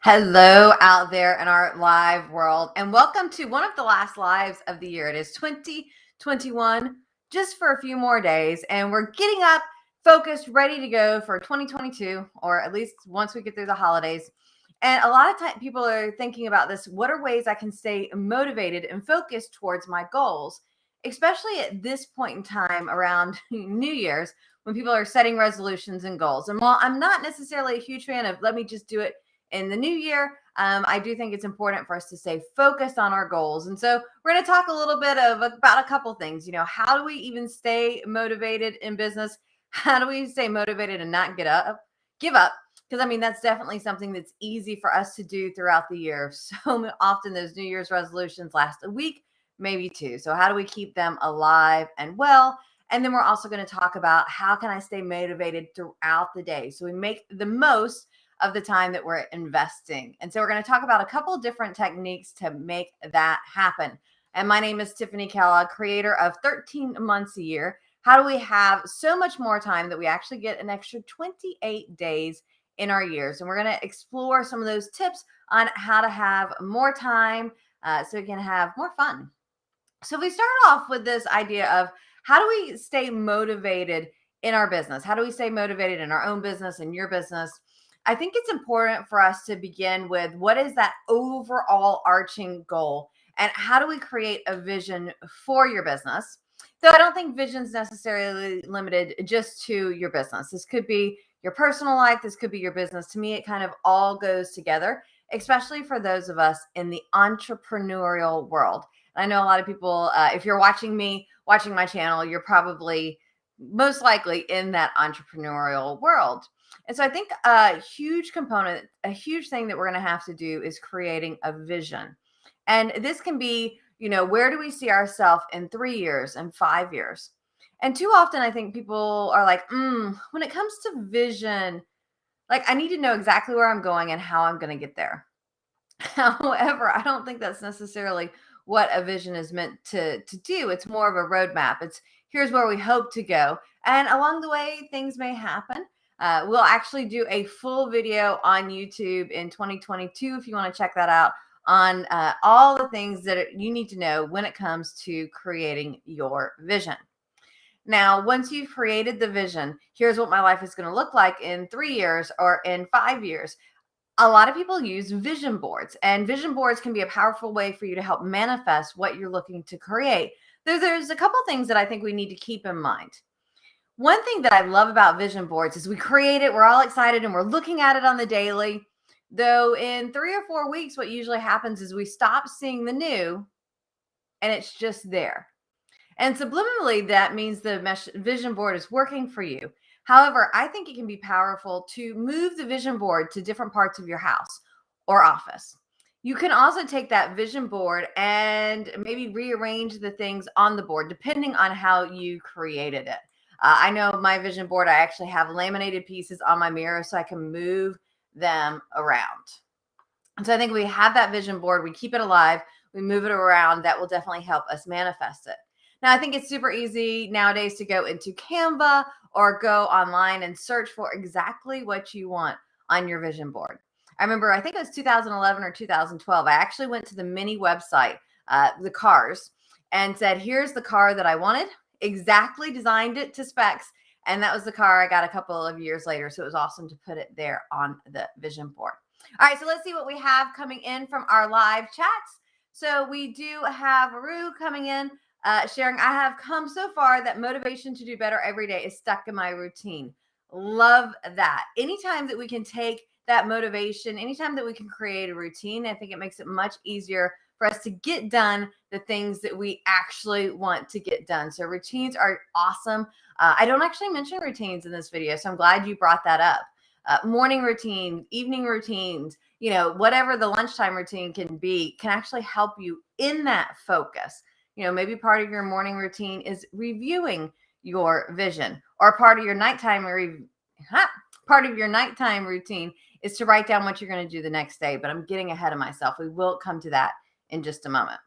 Hello out there in our live world, and welcome to one of the last lives of the year. It is 2021, just for a few more days, and we're getting up, focused, ready to go for 2022, or at least once we get through the holidays. And a lot of time, people are thinking about this. What are ways I can stay motivated and focused towards my goals, especially at this point in time around New Year's when people are setting resolutions and goals? And while I'm not necessarily a huge fan of let me just do it in the new year, I do think it's important for us to stay focused on our goals. And so we're going to talk a little bit about a couple things. How do we even stay motivated in business? How do we stay motivated and not give up? Because that's definitely something that's easy for us to do throughout the year. So often those New Year's resolutions last a week, maybe two. So how do we keep them alive and well? And then we're also going to talk about how can I stay motivated throughout the day so we make the most of the time that we're investing. And so we're going to talk about a couple different techniques to make that happen. And my name is Tiffany Kellogg, creator of 13 Months a Year. How do we have so much more time that we actually get an extra 28 days in our years? And we're going to explore some of those tips on how to have more time so we can have more fun. So we start off with this idea of how do we stay motivated in our business? How do we stay motivated in our own business and your business? I think it's important for us to begin with what is that overall arching goal and how do we create a vision for your business? Though I don't think vision's necessarily limited just to your business. This could be your personal life, this could be your business. To me, it kind of all goes together, especially for those of us in the entrepreneurial world. I know a lot of people, if you're watching my channel, you're probably most likely in that entrepreneurial world. And so I think a huge component, a huge thing that we're going to have to do is creating a vision. And this can be, where do we see ourselves in 3 years and 5 years? And too often I think people are like, when it comes to vision, like I need to know exactly where I'm going and how I'm going to get there. However, I don't think that's necessarily what a vision is meant to do. It's more of a roadmap. It's here's where we hope to go. And along the way, things may happen. We'll actually do a full video on YouTube in 2022 if you want to check that out on all the things that you need to know when it comes to creating your vision. Now, once you've created the vision, here's what my life is going to look like in 3 years or in 5 years. A lot of people use vision boards, and vision boards can be a powerful way for you to help manifest what you're looking to create. There's a couple things that I think we need to keep in mind. One thing that I love about vision boards is we create it, we're all excited, and we're looking at it on the daily. Though in 3 or 4 weeks, what usually happens is we stop seeing the new and it's just there. And subliminally, that means the vision board is working for you. However, I think it can be powerful to move the vision board to different parts of your house or office. You can also take that vision board and maybe rearrange the things on the board depending on how you created it. I know my vision board, I actually have laminated pieces on my mirror so I can move them around. And so I think we have that vision board, we keep it alive, we move it around, that will definitely help us manifest it. Now, I think it's super easy nowadays to go into Canva or go online and search for exactly what you want on your vision board. I remember, I think it was 2011 or 2012. I actually went to the Mini website, the cars, and said, here's the car that I wanted, exactly designed it to specs. And that was the car I got a couple of years later. So it was awesome to put it there on the vision board. All right, so let's see what we have coming in from our live chats. So we do have Rue coming in. Sharing, I have come so far that motivation to do better every day is stuck in my routine. Love that. Anytime that we can take that motivation, anytime that we can create a routine, I think it makes it much easier for us to get done the things that we actually want to get done. So routines are awesome. I don't actually mention routines in this video, so I'm glad you brought that up. Morning routine, evening routines, whatever the lunchtime routine can be, can actually help you in that focus. Maybe part of your morning routine is reviewing your vision, or part of your nighttime routine is to write down what you're going to do the next day. But I'm getting ahead of myself. We will come to that in just a moment.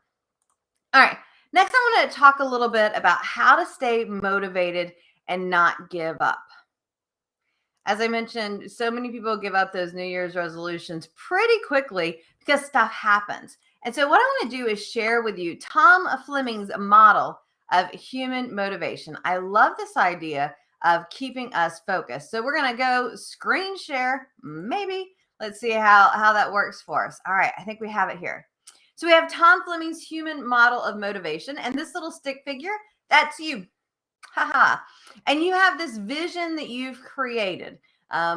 All right. Next, I want to talk a little bit about how to stay motivated and not give up. As I mentioned, so many people give up those New Year's resolutions pretty quickly because stuff happens. And so, what I want to do is share with you Tom Fleming's model of human motivation. I love this idea of keeping us focused. So, we're going to go screen share, maybe. Let's see how that works for us. All right, I think we have it here. So, we have Tom Fleming's human model of motivation, and this little stick figure, that's you. Haha. And you have this vision that you've created.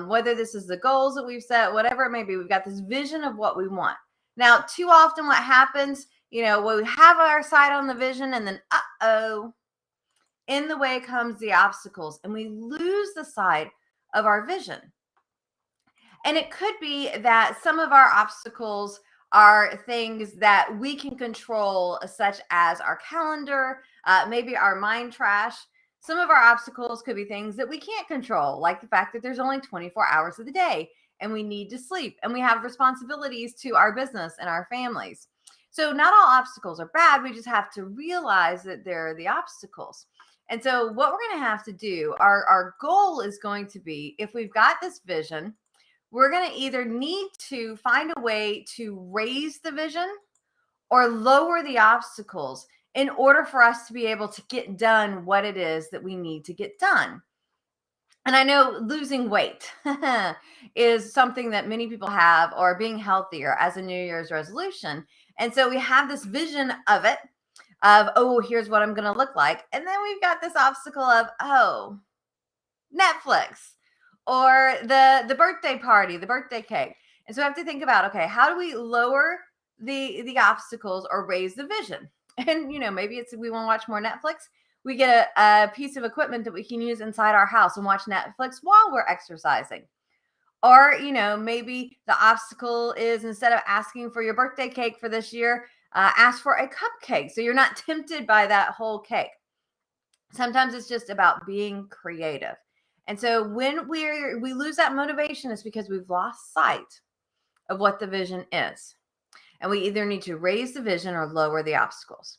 Whether this is the goals that we've set, whatever it may be, we've got this vision of what we want. Now, too often what happens, we have our sight on the vision and then, in the way comes the obstacles and we lose the sight of our vision. And it could be that some of our obstacles are things that we can control, such as our calendar, maybe our mind trash. Some of our obstacles could be things that we can't control, like the fact that there's only 24 hours of the day and we need to sleep and we have responsibilities to our business and our families. So not all obstacles are bad. We just have to realize that they're the obstacles. And so what we're going to have to do, our goal is going to be, if we've got this vision, we're going to either need to find a way to raise the vision or lower the obstacles in order for us to be able to get done what it is that we need to get done. And I know losing weight is something that many people have, or being healthier as a New Year's resolution. And so we have this vision of it, of, here's what I'm going to look like. And then we've got this obstacle of, Netflix or the birthday party, the birthday cake. And so we have to think about, okay, how do we lower the obstacles or raise the vision? And, maybe it's we want to watch more Netflix. We get a piece of equipment that we can use inside our house and watch Netflix while we're exercising. Or, maybe the obstacle is, instead of asking for your birthday cake for this year, ask for a cupcake. So you're not tempted by that whole cake. Sometimes it's just about being creative. And so when we lose that motivation, it's because we've lost sight of what the vision is. And we either need to raise the vision or lower the obstacles.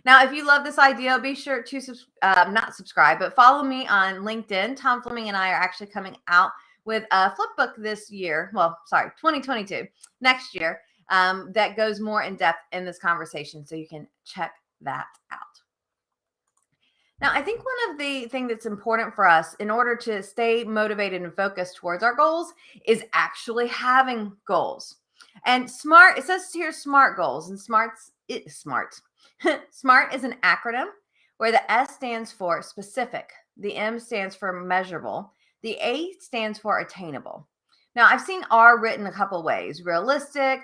Now, if you love this idea, be sure to not subscribe, but follow me on LinkedIn. Tom Fleming and I are actually coming out with a flip book this year. 2022, next year, that goes more in depth in this conversation. So you can check that out. Now, I think one of the things that's important for us in order to stay motivated and focused towards our goals is actually having goals. And SMART, it says here SMART goals, and SMART. SMART is an acronym where the S stands for specific, the M stands for measurable, the A stands for attainable. Now, I've seen R written a couple ways: realistic,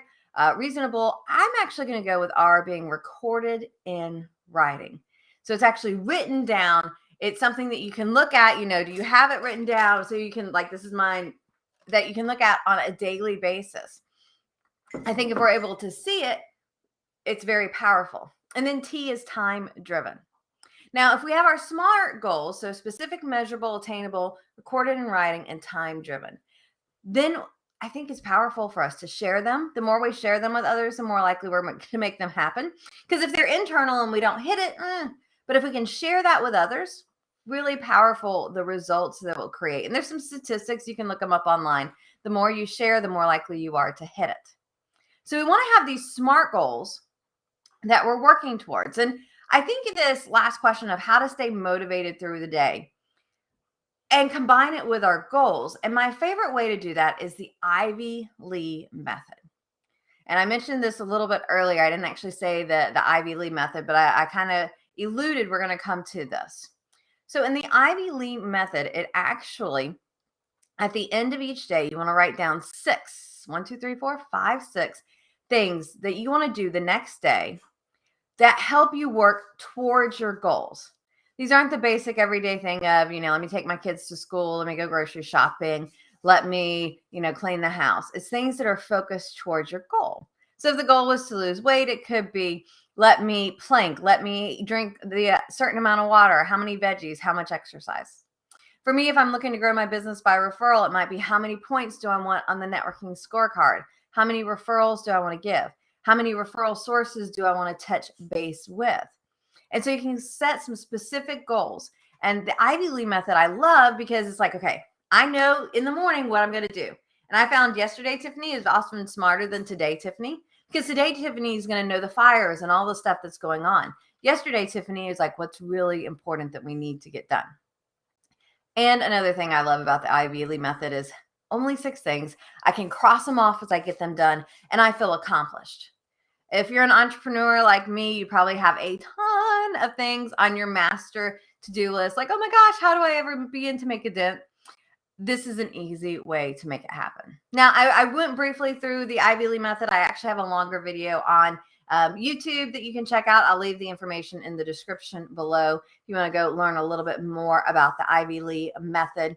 reasonable. I'm actually going to go with R being recorded in writing. So it's actually written down. It's something that you can look at, do you have it written down? So you can, this is mine, that you can look at on a daily basis. I think if we're able to see it, it's very powerful. And then T is time driven. Now, if we have our SMART goals, so specific, measurable, attainable, recorded in writing, and time driven, then I think it's powerful for us to share them. The more we share them with others, the more likely we're going to make them happen. Because if they're internal and we don't hit it, but if we can share that with others, really powerful the results that will create. And there's some statistics, you can look them up online. The more you share, the more likely you are to hit it. So we want to have these SMART goals that we're working towards. And I think this last question of how to stay motivated through the day and combine it with our goals. And my favorite way to do that is the Ivy Lee method. And I mentioned this a little bit earlier. I didn't actually say the Ivy Lee method, but I kind of alluded we're going to come to this. So in the Ivy Lee method, it actually, at the end of each day, you want to write down 6 things that you want to do the next day that help you work towards your goals. These aren't the basic everyday thing of, let me take my kids to school, let me go grocery shopping, let me, clean the house. It's things that are focused towards your goal. So if the goal was to lose weight, it could be, let me plank, let me drink the certain amount of water, how many veggies, how much exercise. For me, if I'm looking to grow my business by referral, it might be how many points do I want on the networking scorecard? How many referrals do I want to give? How many referral sources do I want to touch base with? And so you can set some specific goals. And the Ivy Lee method I love because it's like, okay, I know in the morning what I'm going to do. And I found yesterday Tiffany is often smarter than today Tiffany, because today Tiffany is going to know the fires and all the stuff that's going on. Yesterday Tiffany is like, what's really important that we need to get done. And another thing I love about the Ivy Lee method is only 6 things. I can cross them off as I get them done, and I feel accomplished. If you're an entrepreneur like me, you probably have a ton of things on your master to-do list. Like, oh my gosh, how do I ever begin to make a dent? This is an easy way to make it happen. Now, I went briefly through the Ivy Lee method. I actually have a longer video on YouTube that you can check out. I'll leave the information in the description below if you want to go learn a little bit more about the Ivy Lee method.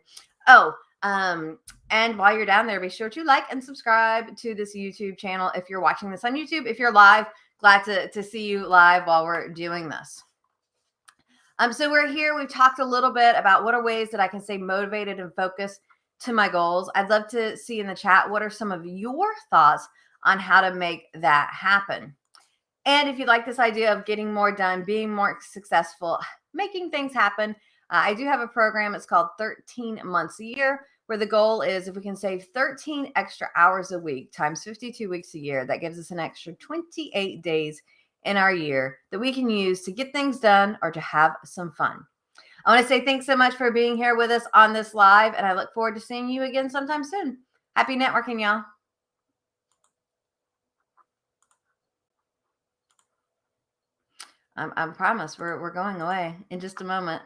And while you're down there, be sure to like and subscribe to this YouTube channel if you're watching this on YouTube. If you're live, glad to see you live while we're doing this. So we're here. We've talked a little bit about what are ways that I can stay motivated and focused to my goals. I'd love to see in the chat, what are some of your thoughts on how to make that happen? And if you like this idea of getting more done, being more successful, making things happen, I do have a program. It's called 13 Months a Year, where the goal is if we can save 13 extra hours a week times 52 weeks a year, that gives us an extra 28 days in our year that we can use to get things done or to have some fun. I want to say thanks so much for being here with us on this live, and I look forward to seeing you again sometime soon. Happy networking, y'all. I promise we're going away in just a moment.